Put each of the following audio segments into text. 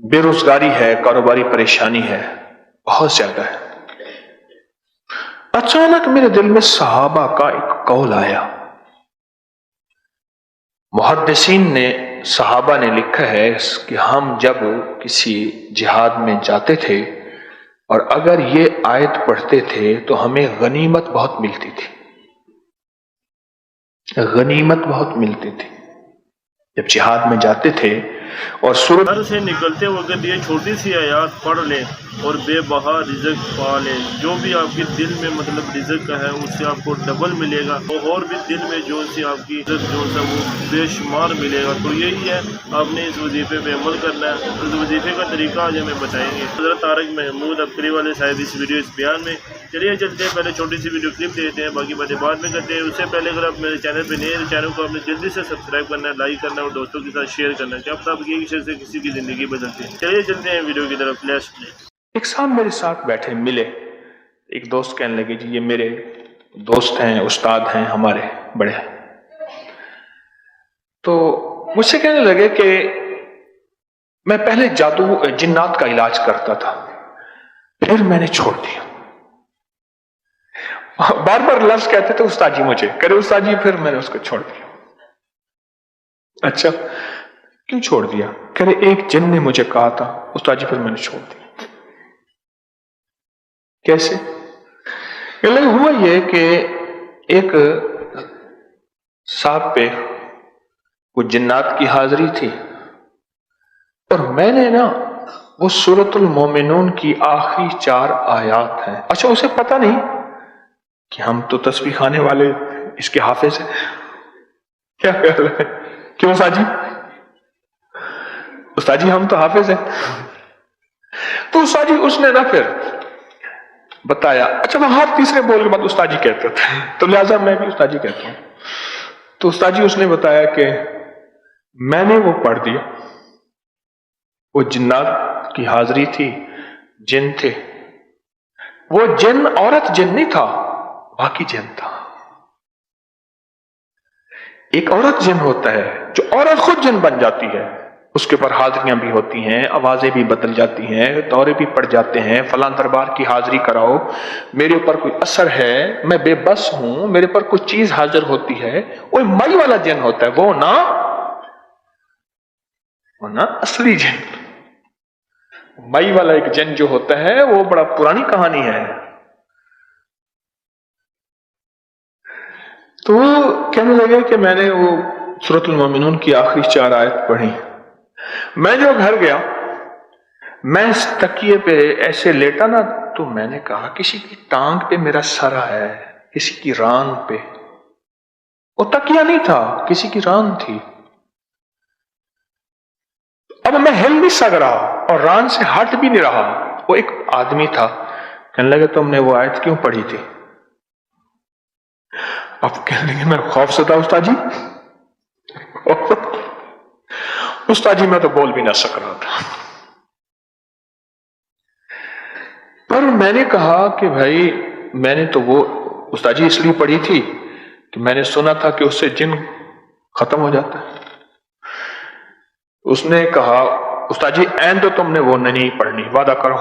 बेरोजगारी है, कारोबारी परेशानी है, बहुत ज्यादा है। अचानक मेरे दिल में सहाबा का एक कौल आया। मुहद्दिसीन ने, सहाबा ने लिखा है कि हम जब किसी जिहाद में जाते थे और अगर ये आयत पढ़ते थे तो हमें गनीमत बहुत मिलती थी, गनीमत बहुत मिलती थी। जब जिहाद में जाते थे और सूरत घर से निकलते वक्त ये छोटी सी आयत पढ़ लें और बेबहा रिज़्क पा लें। जो भी आपके दिल में मतलब रिज़्क का है उससे आपको डबल मिलेगा और भी दिल में जो सी आपकी रिज़्क जो है वो बेशुमार मिलेगा। तो यही है, आपने इस वजीफे पे अमल करना है। इस वजीफे का तरीका आज हमें बताएंगे हज़रत तारिक महमूद अबकरी वाले साहब इस वीडियो इस बयान में। चलिए चलते हैं, पहले छोटी सी वीडियो क्लिप देते हैं, बाकी बातें बाद में करते हैं। उससे पहले अगर आप मेरे चैनल पे नए हैं, चैनल को आपने जल्दी से सब्सक्राइब करना है, लाइक करना है और दोस्तों के साथ शेयर करना है। क्या पता आपकी एक शेयर से किसी की ज़िंदगी बदलती है। चलिए चलते हैं वीडियो की तरफ। Flash play. एक साहब मेरे साथ बैठे मिले, एक दोस्त कहने लगे जी ये मेरे दोस्त हैं, उस्ताद हैं हमारे बड़े। तो मुझसे कहने लगे कि मैं पहले जादू जिन्नात का इलाज करता था, फिर मैंने छोड़ दिया। बार बार लफ्ज कहते थे उस्ताद जी, मुझे करे उस्ताद जी, फिर मैंने उसको छोड़ दिया। अच्छा क्यों छोड़ दिया? कह रहे एक जिन ने मुझे कहा था उस्ताद जी, फिर मैंने छोड़ दिया। कैसे? हुआ ये कि एक साहब पे कुछ जिन्नात की हाजिरी थी और मैंने ना वो सूरतुल मोमिनून की आखिरी 4 आयात हैं। अच्छा उसे पता नहीं कि हम तो तस्बीह खाने वाले इसके हाफिज हैं। क्या कह रहे हैं? क्यों उस्ताद जी हम तो हाफिज हैं। तो उस्ताद जी उसने ना फिर बताया। अच्छा वो हर तीसरे बोल के बाद उस्ताद जी कहते थे, तो लिहाजा मैं भी उस्ताद जी कहता हूं। तो उस्ताद जी उसने बताया कि मैंने वो पढ़ दिया, वो जिन्नात की हाजिरी थी, जिन थे। वो जिन औरत जिन नहीं था, बाकी जिन था। एक औरत जिन होता है जो औरत खुद जिन बन जाती है, उसके ऊपर हाजिरियां भी होती हैं, आवाजें भी बदल जाती हैं, दौरे भी पड़ जाते हैं, फलां दरबार की हाजिरी कराओ, मेरे ऊपर कोई असर है, मैं बेबस हूं, मेरे पर कोई चीज हाजिर होती है। वो मई वाला जिन होता है, वो ना असली जिन। मई वाला एक जिन जो होता है वो बड़ा पुरानी कहानी है। तो कहने लगे कि मैंने वो सूरतुल मोमिनून की आखिरी 4 आयत पढ़ी। मैं जो घर गया, मैं इस तकिए पे ऐसे लेटा ना, तो मैंने कहा किसी की टांग पे मेरा सर है, किसी की रान पे। वो तकिया नहीं था, किसी की रान थी। अब मैं हिल नहीं सक रहा और रान से हट भी नहीं रहा। वो एक आदमी था, कहने लगे तुमने वो आयत क्यों पढ़ी थी? अब कहने लगे मैं खौफ से था उस्ताद जी। उस्ताद जी मैं तो बोल भी ना सक रहा था। पर मैंने कहा कि भाई मैंने तो वो उस्ताद जी इसलिए पढ़ी थी कि मैंने सुना था कि उससे जिन खत्म हो जाता है। उसने कहा उस्ताद जी ऐन तो तुमने वो नहीं पढ़नी, वादा करो।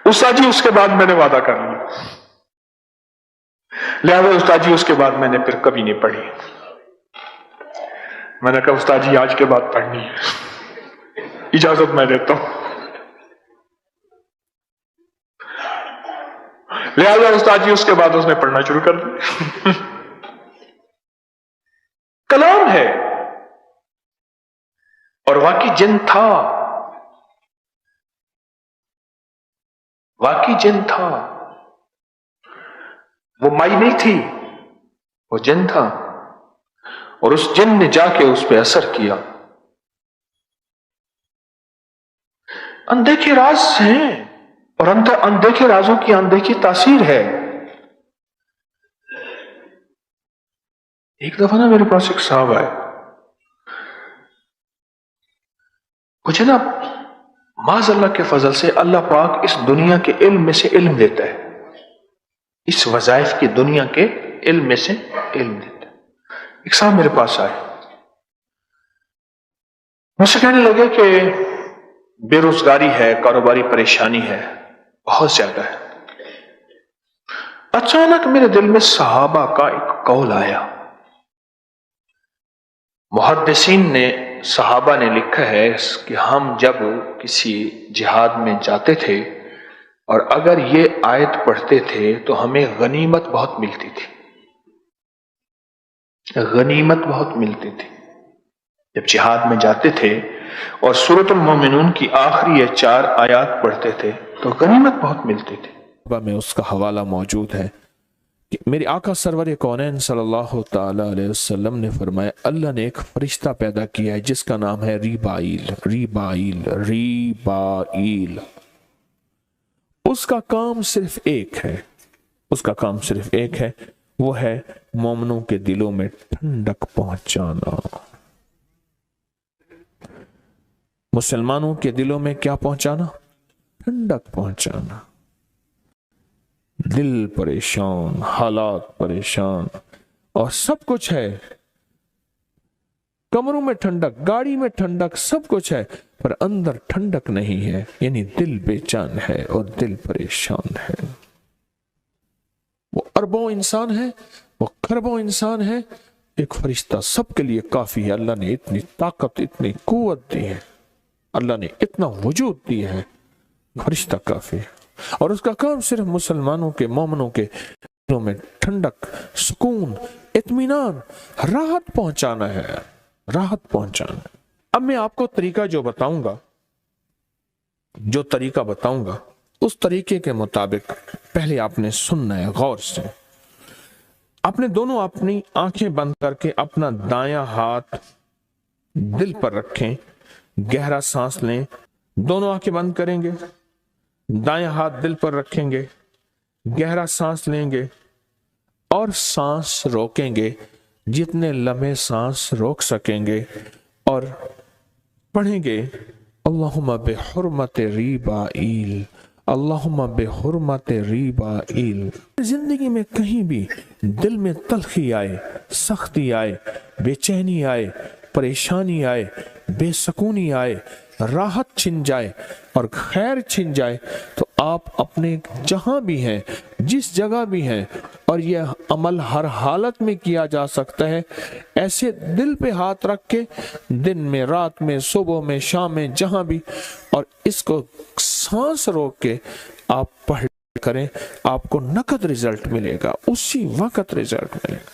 उस्ताद जी उसके बाद मैंने वादा कर लिया, लिहाजा उस्ताद जी उसके बाद मैंने फिर कभी नहीं पढ़ी। मैंने कहा उस्ताद जी आज के बाद पढ़नी है, इजाजत मैं देता हूं। लिहाजा उस्ताद जी उसके बाद उसने पढ़ना शुरू कर दिया। कलाम है और वाकई जिन था, वाकई जिन था। वो माई नहीं थी, वो जिन था और उस जिन ने जाके उस पर असर किया। अनदेखे राज हैं और अनदेखे राजों की अनदेखी तासीर है। एक दफा ना मेरे पास एक साहब आए, मुझे ना माज़ अल्लाह के फजल से अल्लाह पाक इस दुनिया के इल्म में से इल्म देता है, इस वज़ाइफ की दुनिया के इल्म में से इल्म देता है। एक साहब मेरे पास आए, मुझसे कहने लगे कि बेरोजगारी है, कारोबारी परेशानी है, बहुत ज्यादा है। अचानक मेरे दिल में सहाबा का एक कौल आया। मुहद्दिसीन ने, सहाबा ने लिखा है कि हम जब किसी जिहाद में जाते थे और अगर ये आयत पढ़ते थे तो हमें गनीमत बहुत मिलती थी, गनीमत बहुत मिलती थी। जब जिहाद में जाते थे और सूरतुल मोमिनून की आखिरी ये 4 आयत पढ़ते थे तो गनीमत बहुत मिलती थी। में उसका हवाला मौजूद है कि मेरे आका सरवर कौनैन सल्लल्लाहु ताला अलैहि वसल्लम ने फरमाया, अल्लाह ने एक फरिश्ता पैदा किया है जिसका नाम है रीबाइल। रीबाइल रीबाइल उसका काम सिर्फ एक है, उसका काम सिर्फ एक है, वो है मोमनों के दिलों में ठंडक पहुंचाना। मुसलमानों के दिलों में क्या पहुंचाना? ठंडक पहुंचाना। दिल परेशान, हालात परेशान और सब कुछ है, कमरों में ठंडक, गाड़ी में ठंडक, सब कुछ है, पर अंदर ठंडक नहीं है, यानी दिल बेचैन है और दिल परेशान है। वो अरबों इंसान है, वो खरबों इंसान है, एक फरिश्ता सबके लिए काफी है। अल्लाह ने इतनी ताकत, इतनी कुव्वत दी है, अल्लाह ने इतना वजूद दिया है, फरिश्ता काफी है। और उसका काम सिर्फ मुसलमानों के, मोमिनों के दिलों में ठंडक, सुकून, इत्मीनान, राहत पहुंचाना है, राहत पहुंचाना। अब मैं आपको तरीका जो बताऊंगा, जो तरीका बताऊंगा, उस तरीके के मुताबिक पहले आपने सुनना है गौर से। आपने दोनों अपनी आंखें बंद करके अपना दायां हाथ दिल पर रखें, गहरा सांस लें। दोनों आंखें बंद करेंगे, दायां हाथ दिल पर रखेंगे, गहरा सांस लेंगे और सांस रोकेंगे जितने लम्हे सांस रोक सकेंगे और पढ़ेंगे अल्लाहुम्मा बिहुर्मति रीबाइल, अल्लाहुम्मा बिहुर्मति रीबाइल। जिंदगी में कहीं भी दिल में तलखी आए, सख्ती आए, बेचैनी आए, परेशानी आए, बेसकूनी आए, राहत छिन जाए और खैर छिन जाए, तो आप अपने जहां भी हैं, जिस जगह भी हैं, और यह अमल हर हालत में किया जा सकता है, ऐसे दिल पे हाथ रख के दिन में, रात में, सुबह में, शाम में, जहां भी, और इसको सांस रोक के आप पढ़ करें, आपको नकद रिजल्ट मिलेगा, उसी वक्त रिजल्ट मिलेगा,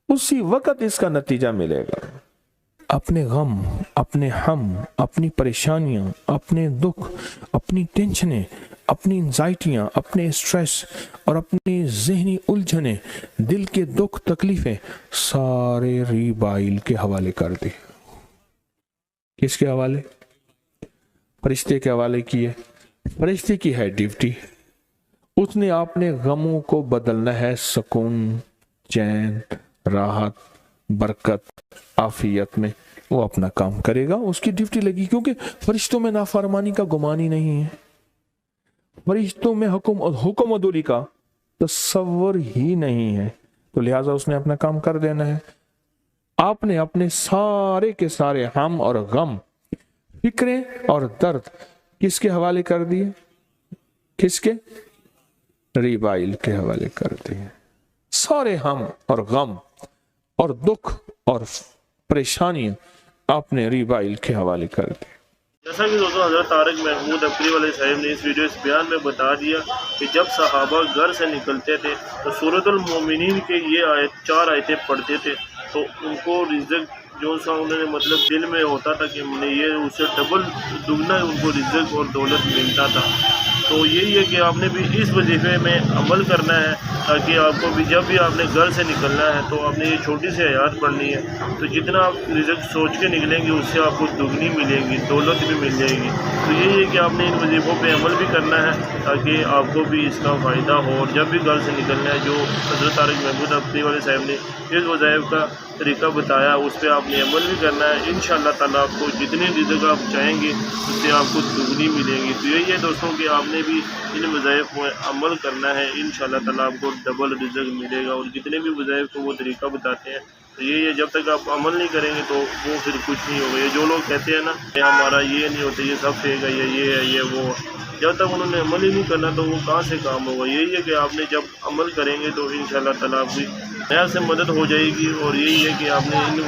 उसी वक्त इसका नतीजा मिलेगा। अपने गम, अपने हम, अपनी परेशानियां, अपने दुख, अपनी टेंशनें, अपनी एंजाइटियां, अपने स्ट्रेस और अपनी जहनी उलझने, दिल के दुख तकलीफें सारे रीबाइल के हवाले कर दी। किसके हवाले? फरिश्ते के हवाले किए। फरिश्ते की है ड्यूटी, उसने आपने गमों को बदलना है सुकून, चैन, राहत, बरकत, आफियत में। वो अपना काम करेगा, उसकी ड्यूटी लगी, क्योंकि फरिश्तों में नाफरमानी का गुमान ही नहीं है, फरिश्तों में हुक्म अदूली का तस्वर ही नहीं है, तो लिहाजा उसने अपना काम कर देना है। आपने अपने सारे के सारे हम और गम, फिक्रें और दर्द किसके हवाले कर दिए? किसके? रीबाइल के हवाले कर दिए। सारे हम और गम और दुख और परेशानियां आपने रीबाइल के हवाले कर दी। जैसा कि दोस्तों हज़रत तारिक महमूद अकरी वाले साहब ने इस वीडियो, इस बयान में बता दिया कि जब सहाबा घर से निकलते थे तो सूरतुल मोमिनीन के ये आयत 4 आयतें पढ़ते थे, तो उनको रिज़्क़ जो सा उन्होंने मतलब दिल में होता था कि ये उससे डबल दुगना उनको रिज़्क़ और दौलत मिलता था। तो यही है कि आपने भी इस वजीफे में अमल करना है, ताकि आपको भी जब भी आपने घर से निकलना है तो आपने ये छोटी सी आयत पढ़नी है, तो जितना आप रिज़्क़ सोच के निकलेंगे उससे आपको दुगनी मिलेगी, दौलत भी मिल जाएगी। तो यही है कि आपने इन वजीफ़ों पे अमल भी करना है ताकि आपको भी इसका फ़ायदा हो। और जब भी घर से निकलना है, जो हज़रत तारिक महमूद अकरी वाले साहब ने इस वज़ाइफ का तरीका बताया, उस पर आपने अमल भी करना है। इंशाअल्लाह ताला आपको जितनी रिज़्क़ आप चाहेंगे उससे आपको दुगनी मिलेगी। तो यही है दोस्तों कि आपने भी इन वज़ाइफ में अमल करना है, इंशाअल्लाह ताला आपको डबल रिज़्क़ मिलेगा। और जितने भी वज़ाइफ को वो तरीका बताते हैं یہ جب تک آپ عمل نہیں کریں گے تو وہ پھر کچھ نہیں ہوگا. یہ جو لوگ کہتے ہیں نا کہ ہمارا یہ نہیں ہوتا، یہ سب فیک ہے، یہ ہے یہ وہ، جب تک انہوں نے عمل ہی نہیں کرنا تو وہ کہاں سے کام ہوگا. یہی ہے کہ آپ نے جب عمل کریں گے تو انشاءاللہ تعالیٰ آپ کی نیا سے مدد ہو جائے گی. اور یہی ہے کہ آپ نے ان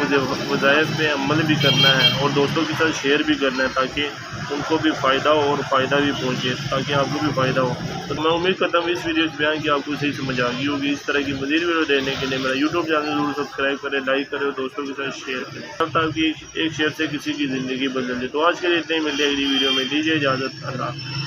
وظائف پہ عمل بھی کرنا ہے اور دوستوں کے ساتھ شیئر بھی کرنا ہے تاکہ ان کو بھی فائدہ ہو اور فائدہ بھی پہنچے، تاکہ آپ کو بھی فائدہ ہو. تو میں امید کرتا ہوں اس ویڈیو سے بیان کی آپ کو صحیح سمجھ آ گئی ہوگی. اس طرح کی مزید ویڈیو دیکھنے کے لیے میرا یوٹیوب چینل ضرور سبسکرائب کریں، لائک کریں اور دوستوں کے ساتھ شیئر کریں تاکہ ایک شیئر سے کسی کی زندگی بدل جائے. تو آج کے لیے اتنے ہی، ملتے ہیں اگلی ویڈیو میں. دیجیے اجازت. اللہ حافظ.